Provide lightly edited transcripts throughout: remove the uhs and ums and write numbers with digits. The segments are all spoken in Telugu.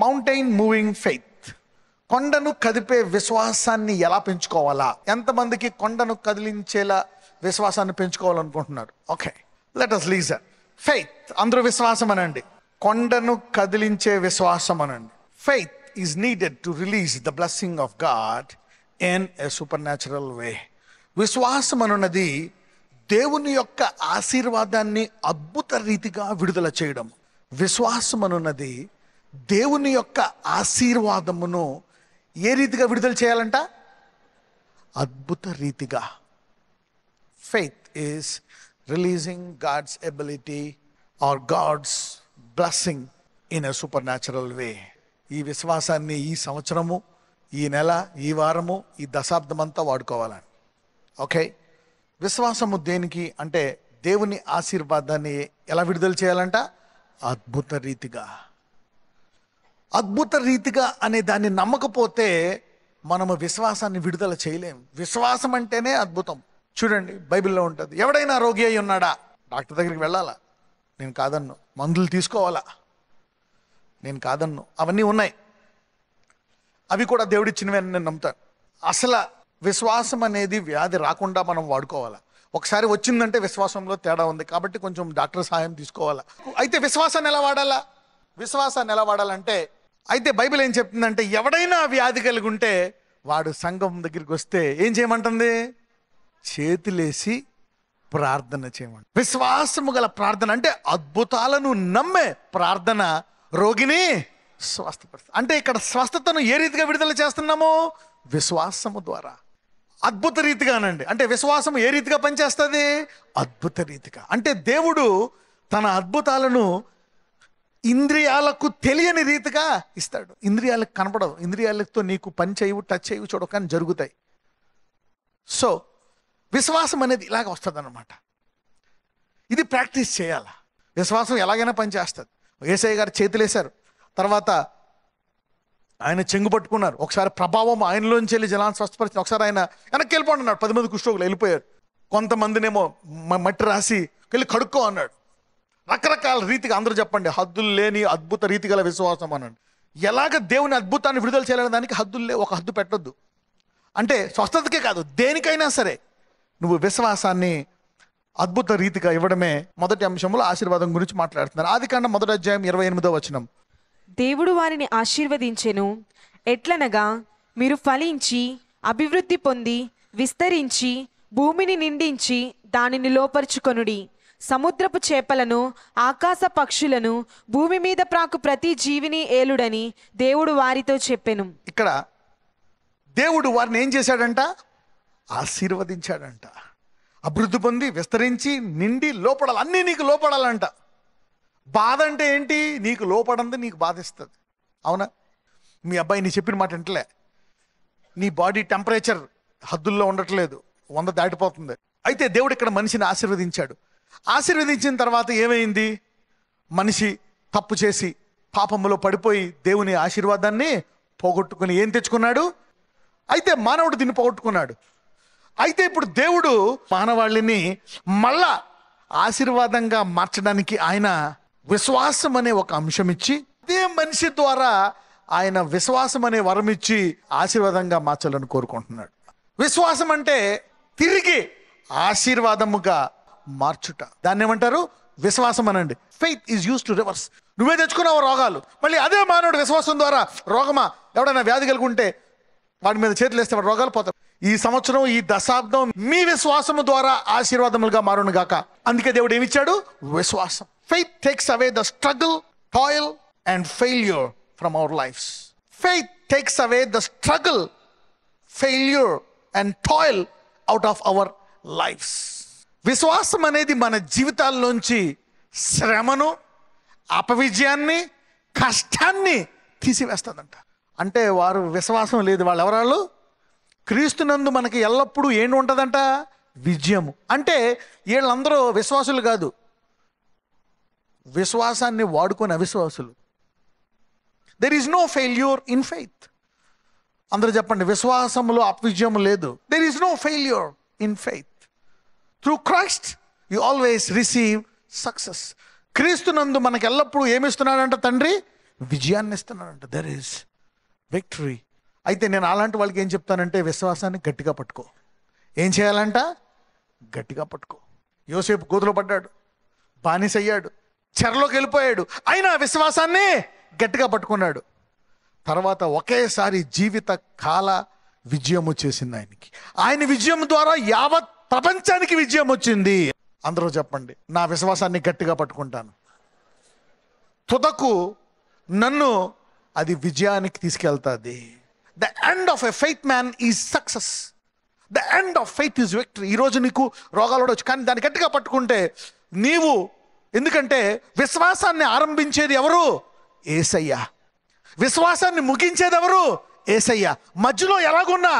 Mountain moving faith. కొండను కదిపే విశ్వాసాన్ని ఎలా పెంచుకోవాలా? ఎంతమందికి కొండను కదిలించేలా విశ్వాసాన్ని పెంచుకోవాలనుకుంటున్నారు? Okay, let us listen. Faith, అందరూ విశ్వాసం అనండి. కొండను కదిలించే విశ్వాసం అనండి. Faith is needed to release the blessing of God in a supernatural way. విశ్వాసం అనున్నది దేవుని యొక్క ఆశీర్వాదాన్ని అద్భుత రీతిగా విడుదల చేయడం. విశ్వాసం అనున్నది దేవుని యొక్క ఆశీర్వాదమును ఏ రీతిగా విడుదల చేయాలంట? అద్భుత రీతిగా. Faith is releasing God's ability or God's blessing in a supernatural way. ఈ విశ్వాసాన్ని ఈ సంవత్సరము, ఈ నెల, ఈ వారము, ఈ దశాబ్దం అంతా వాడుకోవాలని. ఓకే, విశ్వాసము దేనికి అంటే దేవుని ఆశీర్వాదాన్ని ఎలా విడుదల చేయాలంట? అద్భుత రీతిగా. అద్భుత రీతిగా అనే దాన్ని నమ్మకపోతే మనము విశ్వాసాన్ని విడుదల చేయలేం. విశ్వాసం అంటేనే అద్భుతం. చూడండి, బైబిల్లో ఉంటుంది, ఎవడైనా రోగి అయి ఉన్నాడా? డాక్టర్ దగ్గరికి వెళ్ళాలా? నేను కాదన్ను. మందులు తీసుకోవాలా? నేను కాదన్ను. అవన్నీ ఉన్నాయి, అవి కూడా దేవుడిచ్చినవి అని నేను నమ్ముతాను. అసలు విశ్వాసం అనేది వ్యాధి రాకుండా మనం వాడుకోవాలా. ఒకసారి వచ్చిందంటే విశ్వాసంలో తేడా ఉంది, కాబట్టి కొంచెం డాక్టర్ సహాయం తీసుకోవాలా. అయితే విశ్వాసాన్ని ఎలా వాడాలా? విశ్వాసాన్ని ఎలా వాడాలంటే, అయితే బైబిల్ ఏం చెప్తుందంటే, ఎవడైనా వ్యాధి కలిగి ఉంటే వాడు సంఘం దగ్గరికి వస్తే ఏం చేయమంటుంది? చేతులేసి ప్రార్థన చేయమంట. విశ్వాసము గల ప్రార్థన అంటే అద్భుతాలను నమ్మే ప్రార్థన రోగిని స్వస్థపరుస్తుంది. అంటే ఇక్కడ స్వస్థతను ఏ రీతిగా విడుదల చేస్తున్నాము? విశ్వాసము ద్వారా. అద్భుత రీతిగానండి. అంటే విశ్వాసం ఏ రీతిగా పనిచేస్తుంది? అద్భుత రీతిగా. అంటే దేవుడు తన అద్భుతాలను ఇంద్రియాలకు తెలియని రీతిగా ఇస్తాడు. ఇంద్రియాలకు కనపడదు. ఇంద్రియాలతో నీకు పని చేయవు, టచ్ చేయవు, చూడవు, కానీ జరుగుతాయి. సో విశ్వాసం అనేది ఇలాగ వస్తుంది అన్నమాట. ఇది ప్రాక్టీస్ చేయాల. విశ్వాసం ఎలాగైనా పనిచేస్తుంది. యేసయ్య గారు చేతులేశారు, తర్వాత ఆయన చెంగు పట్టుకున్నారు. ఒకసారి ప్రభావం ఆయనలోంచి వెళ్ళి జనాన్ని స్వస్థపరిచింది. ఒకసారి ఆయన వెనక్కి వెళ్ళిపోండి అన్నాడు. 10 మంది కుష్ఠరోగులు వెళ్ళిపోయారు. కొంతమందినేమో మట్టి రాసి వెళ్ళి కడుక్కో అన్నాడు. రకరకాల రీతిగా అందరూ చెప్పండి, హద్దులు లేని అద్భుత రీతి గల విశ్వాసం అన్నాడు. ఎలాగ దేవుని అద్భుతాన్ని విడుదల చేయాలనే దానికి హద్దులు లేవు. ఒక హద్దు పెట్టొద్దు. అంటే స్వస్థతకే కాదు, దేనికైనా సరే నువ్వు విశ్వాసాన్ని అద్భుత రీతిగా ఇవ్వడమే మొదటి అంశంలో ఆశీర్వాదం గురించి మాట్లాడుతున్నారు. ఆదికాండం 1వ అధ్యాయం 28వ వచనం. దేవుడు వారిని ఆశీర్వదించెను, ఎట్లనగా మీరు ఫలించి అభివృద్ధి పొంది విస్తరించి భూమిని నిండించి దానిని లోపరుచుకొనుడి. సముద్రపు చేపలను, ఆకాశ పక్షులను, భూమి మీద ప్రాకు ప్రతి జీవిని ఏలుడని దేవుడు వారితో చెప్పెను. ఇక్కడ దేవుడు వారిని ఏం చేశాడంట? ఆశీర్వదించాడంట. అభివృద్ధి పొంది విస్తరించి నిండి లోపడాలి. అన్నీ నీకు లోపడాలంట. బాధ అంటే ఏంటి? నీకు లోపడంది నీకు బాధిస్తుంది. అవునా? మీ అబ్బాయి నీ చెప్పిన మాట వింటలే, నీ బాడీ టెంపరేచర్ హద్దుల్లో ఉండట్లేదు, 100 దాటిపోతుంది. అయితే దేవుడు ఇక్కడ మనిషిని ఆశీర్వదించాడు. ఆశీర్వదించిన తర్వాత ఏమైంది? మనిషి తప్పు చేసి పాపములో పడిపోయి దేవుని ఆశీర్వాదాన్ని పోగొట్టుకుని ఏం తెచ్చుకున్నాడు? అయితే మానవుడు దీన్ని పోగొట్టుకున్నాడు. అయితే ఇప్పుడు దేవుడు మానవాళిని మళ్ళా ఆశీర్వాదంగా మార్చడానికి ఆయన విశ్వాసం అనే ఒక అంశం ఇచ్చి, అదే మనిషి ద్వారా ఆయన విశ్వాసం అనే వరం ఇచ్చి ఆశీర్వాదంగా మార్చాలని కోరుకుంటున్నాడు. విశ్వాసం అంటే తిరిగి ఆశీర్వాదముగా మార్చుట. దాన్ని ఏమంటారు? విశ్వాసం అనండి. Faith is use to reverse. నువ్వే తెచ్చుకున్నావు రోగాలు, మళ్ళీ అదే మానవుడు విశ్వాసం ద్వారా రోగమా, ఎవడైనా వ్యాధి కలిగి ఉంటే వాడి మీద చేతులు వేస్తే వాడు రోగాలు పోతాయి. ఈ సంవత్సరం, ఈ దశాబ్దం మీ విశ్వాసము ద్వారా ఆశీర్వాదములుగా మారును గాక. అందుకే దేవుడు ఏమిచ్చాడు? విశ్వాసం. Faith takes away the struggle, toil and failure from our lives. Faith takes away the struggle, failure and toil out of our lives. విశ్వాసం అనేది మన జీవితాల్లోంచి శ్రమను, అపవిజయాన్ని, కష్టాన్ని తీసివేస్తుందంట. అంటే వారు విశ్వాసం లేదు, వాళ్ళు ఎవరాళ్ళు? క్రీస్తునందు మనకి ఎల్లప్పుడూ ఏంటి ఉంటుందంట? విజయము. అంటే వీళ్ళందరూ విశ్వాసులు కాదు, విశ్వాసాన్ని వాడుకొని అవిశ్వాసులు. There is no failure in faith. అందరూ చెప్పండి, విశ్వాసంలో అపవిజయం లేదు. There is no failure in faith. Through Christ you always receive success. క్రీస్తునందు మనకు ఎల్లప్పుడూ ఏమిస్తున్నాడంట తండ్రి? విజయాన్ని ఇస్తున్నాడంట. There is victory. అయితే నేను అలాంటి వాళ్ళకి ఏం చెప్తానంటే, విశ్వాసాన్ని గట్టిగా పట్టుకో. ఏం చేయాలంట? గట్టిగా పట్టుకో. యోసేపు గోతులో పడ్డాడు, బానిస అయ్యాడు, చెరలోకి వెళ్ళిపోయాడు, అయినా విశ్వాసాన్ని గట్టిగా పట్టుకున్నాడు. తర్వాత ఒకేసారి జీవిత కాల విజయం వచ్చేసింది ఆయనకి. ఆయన విజయం ద్వారా యావత్ ప్రపంచానికి విజయం వచ్చింది. అందరూ చెప్పండి, నా విశ్వాసాన్ని గట్టిగా పట్టుకుంటాను. తుదకు నన్ను అది విజయానికి తీసుకెళ్తాది. The end of a faith man is success. The end of faith is victory. ఈరోజు నీకు రోగాలు ఉండొచ్చు, కానీ దాన్ని గట్టిగా పట్టుకుంటే నీవు, ఎందుకంటే విశ్వాసాన్ని ఆరంభించేది ఎవరు? యేసయ్య. విశ్వాసాన్ని ముగించేది ఎవరు? యేసయ్య. మధ్యలో ఎలాగున్నా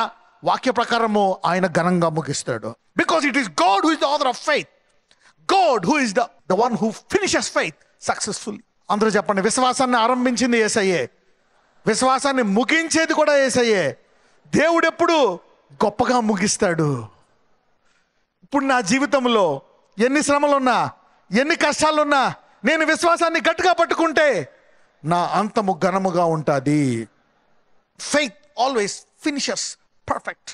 వాక్య ప్రకారము ఆయన ఘనంగా ముగిస్తాడు. Because it is God who is the author of faith. God who is the one who finishes faith successfully. అందరూ చెప్పండి, విశ్వాసాన్ని ఆరంభించింది యేసయ్యే, విశ్వాసాన్ని ముగించేది కూడా యేసయ్యే. దేవుడు ఎప్పుడు గొప్పగా ముగిస్తాడు. ఇప్పుడు నా జీవితంలో ఎన్ని శ్రమలున్నా, ఎన్ని కష్టాలున్నా, నేను విశ్వాసాన్ని గట్టిగా పట్టుకుంటే నా అంతము ఘనముగా ఉంటుంది. Faith always finishes perfect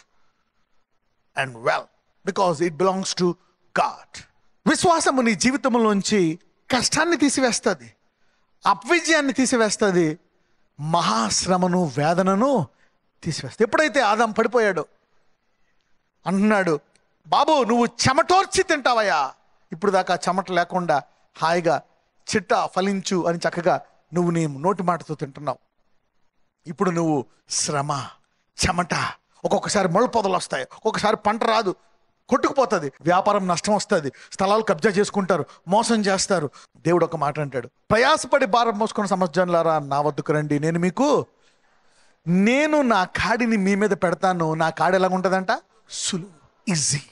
and well because it belongs to God. విశ్వాసము నీ జీవితంలోంచి కష్టాన్ని తీసివేస్తుంది, అపవిజయాన్ని తీసివేస్తుంది, మహాశ్రమను వేదనను తీసివేస్తుంది. ఎప్పుడైతే ఆదాం పడిపోయాడో అంటున్నాడు, బాబు నువ్వు చెమటోర్చి తింటావయ్యా, ఇప్పుడు దాకా చెమట లేకుండా హాయిగా చిట్ట ఫలించు అని చక్కగా నువ్వు నీ నోటి మాటతో తింటున్నావు. ఇప్పుడు నువ్వు శ్రమ, చెమట, ఒక్కొక్కసారి ముళ్ళ పొదలు వస్తాయి, ఒక్కొక్కసారి పంట రాదు, కొట్టుకుపోతుంది, వ్యాపారం నష్టం వస్తుంది, స్థలాలు కబ్జా చేసుకుంటారు, మోసం చేస్తారు. దేవుడు ఒక మాట అంటాడు, ప్రయాసపడి భారం మోసుకున్న సమర్థజనులారా నా వద్దకు రండి, నేను నా కాడిని మీ మీద పెడతాను. నా కాడి ఎలాగుంటుందంట? సులువు, ఈజీ.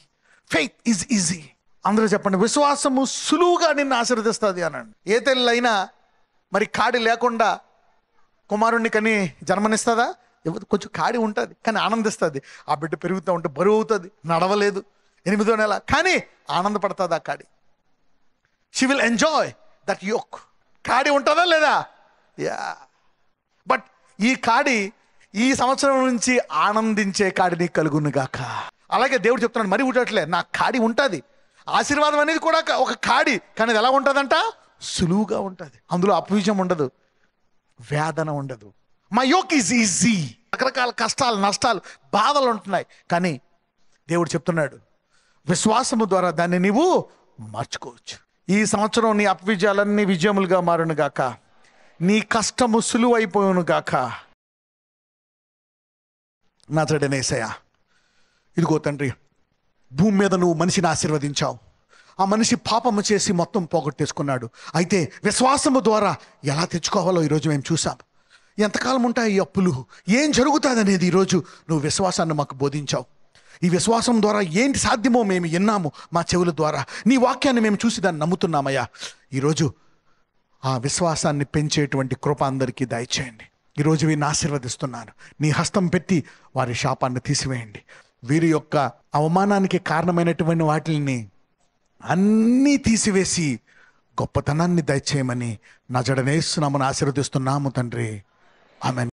Faith is easy. అందరూ చెప్పండి, విశ్వాసము సులువుగా నిన్ను ఆశీర్వదిస్తుంది అనండి. ఏ తల్లి మరి కాడి లేకుండా కుమారుణ్ణి కని జన్మనిస్తుందా? కొంచెం కాడి ఉంటుంది కానీ ఆనందిస్తుంది. ఆ బిడ్డ పెరుగుతూ ఉంటే బరువు అవుతుంది, నడవలేదు, 8వ నెల, కానీ ఆనందపడుతుంది ఆ కాడి. She will enjoy that yoke. కాడి ఉంటుందా లేదా? యా. బట్ ఈ కాడి ఈ సంవత్సరం నుంచి ఆనందించే కాడిని కలుగును గాక. అలాగే దేవుడు చెప్తున్నాడు, మరి ఉండట్లే, నా కాడి ఉంటుంది. ఆశీర్వాదం అనేది కూడా ఒక కాడి, కానీ అది ఎలా ఉంటుందంట? సులువుగా ఉంటుంది. అందులో అపవిజయం ఉండదు, వేదన ఉండదు. My yoke is easy. రకరకాల కష్టాలు, నష్టాలు, బాధలు ఉంటున్నాయి, కానీ దేవుడు చెప్తున్నాడు విశ్వాసము ద్వారా దాన్ని నీవు మార్చుకోవచ్చు. ఈ సంవత్సరం నీ అపవిజయాలన్నీ విజయములుగా మారును గాక, నీ కష్టము సులువైపోవును గాక. నజరేయుడైన యేసయ్యా, ఇదిగో తండ్రి, భూమి మీద నువ్వు మనిషిని ఆశీర్వదించావు. ఆ మనిషి పాపము చేసి మొత్తం పోగొట్టేసుకున్నాడు. అయితే విశ్వాసము ద్వారా ఎలా తెచ్చుకోవాలో ఈరోజు మేము చూసాం. ఎంతకాలం ఉంటాయి ఈ అప్పులు, ఏం జరుగుతుంది అనేది ఈరోజు నువ్వు విశ్వాసాన్ని మాకు బోధించావు. ఈ విశ్వాసం ద్వారా ఏంటి సాధ్యమో మేము విన్నాము మా చెవుల ద్వారా. నీ వాక్యాన్ని మేము చూసి దాన్ని నమ్ముతున్నామయ్యా. ఈరోజు ఆ విశ్వాసాన్ని పెంచేటువంటి కృప అందరికీ దయచేయండి. ఈరోజు వీరిని ఆశీర్వదిస్తున్నాను. నీ హస్తం పెట్టి వారి శాపాన్ని తీసివేయండి. వీరి యొక్క అవమానానికి కారణమైనటువంటి వాటిని అన్నీ తీసివేసి గొప్పతనాన్ని దయచేయమని నజరేయుడైన యేసు నామమున ఆశీర్వదిస్తున్నాము తండ్రి. ఆమేన్.